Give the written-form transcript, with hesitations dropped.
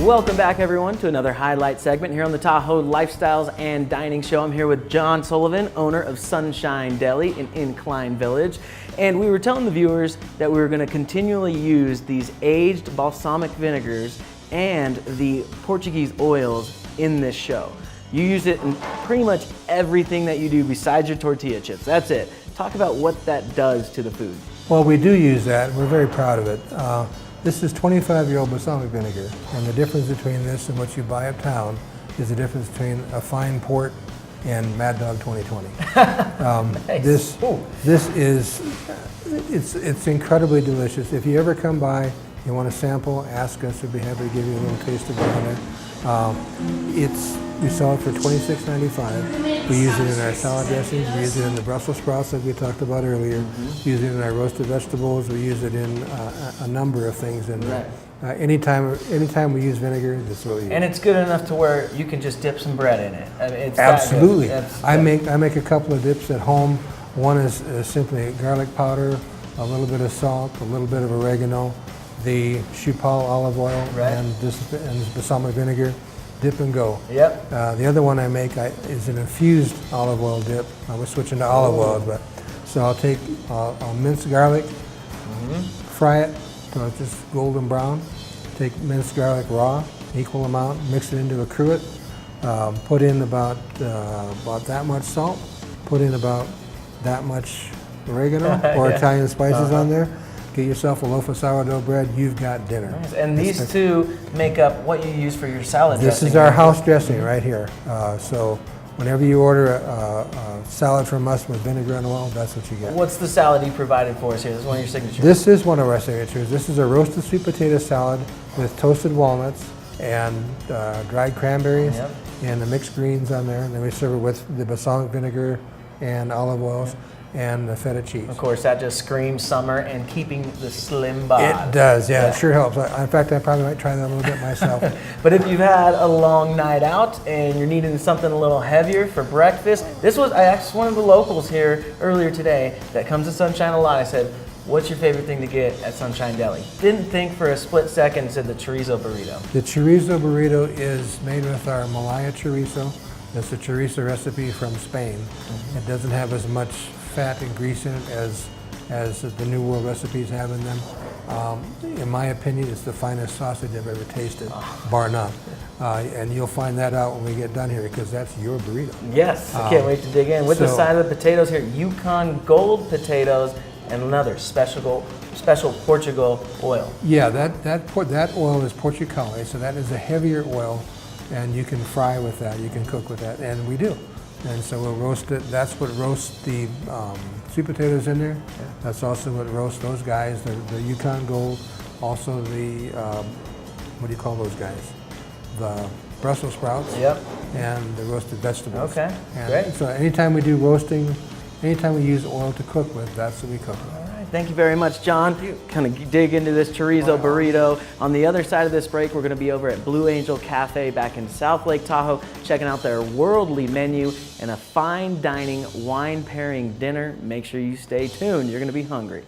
Welcome back, everyone, to another highlight segment here on the Tahoe Lifestyles and Dining Show. I'm here with John Sullivan, owner of Sunshine Deli in Incline Village. And we were telling the viewers that we were going to continually use these aged balsamic vinegars and the Portuguese oils in this show. You use it in pretty much everything that you do besides your tortilla chips. That's it. Talk about what that does to the food. Well, we do use that. We're very proud of it. This is 25-year-old balsamic vinegar, and the difference between this and what you buy uptown is the difference between a fine port and Mad Dog 2020. Nice. This is, it's incredibly delicious. If you ever come by, you want a sample, ask us. We'd be happy to give you a little taste of it on there. We sell it for $26.95. We use it in our salad dressings. We use it in the Brussels sprouts that we talked about earlier. We use it in our roasted vegetables. We use it in a number of things. And anytime we use vinegar, that's what we use. And it's good enough to where you can just dip some bread in it. I mean, it's absolutely. I make a couple of dips at home. One is simply garlic powder, a little bit of salt, a little bit of oregano, the Chupal olive oil, and this balsamic vinegar. Dip and go. Yep. The other one I make is an infused olive oil dip. We're switching to olive oil, so I'll mince garlic, fry it till it's just golden brown. Take minced garlic raw, equal amount, mix it into a cruet. Put in about that much salt. Put in about that much oregano or Italian spices on there. Get yourself a loaf of sourdough bread, you've got dinner. Nice. And these two make up what you use for your salad dressing. This is our house dressing right here. So whenever you order a salad from us with vinegar and oil, that's what you get. What's the salad you provided for us here? This is one of your signatures. This is one of our signatures. This is a roasted sweet potato salad with toasted walnuts and dried cranberries and the mixed greens on there. And then we serve it with the balsamic vinegar and olive oils. And the feta cheese. Of course, that just screams summer and keeping the slim bod. It does, yeah, it sure helps. In fact, I probably might try that a little bit myself. But if you've had a long night out and you're needing something a little heavier for breakfast, I asked one of the locals here earlier today that comes to Sunshine a lot. I said, what's your favorite thing to get at Sunshine Deli? Didn't think for a split second, said the chorizo burrito. The chorizo burrito is made with our Malaya chorizo. That's a chorizo recipe from Spain. It doesn't have as much fat and grease in it as the New World recipes have in them. In my opinion, it's the finest sausage I've ever tasted, bar none. And you'll find that out when we get done here because that's your burrito. Yes, I can't wait to dig in. With the side of the potatoes here, Yukon Gold potatoes and another special Portugal oil. Yeah, that oil is Portucale, so that is a heavier oil, and you can fry with that, you can cook with that, and we do. And so we'll roast it. That's what roasts the sweet potatoes in there. That's also what roasts those guys, the Yukon Gold. Also the, what do you call those guys? The Brussels sprouts. And the roasted vegetables. Okay, great. So anytime we do roasting, anytime we use oil to cook with, that's what we cook with. Thank you very much, John. Kind of dig into this chorizo burrito. On the other side of this break, we're going to be over at Blue Angel Cafe back in South Lake Tahoe, checking out their worldly menu and a fine dining wine pairing dinner. Make sure you stay tuned. You're going to be hungry.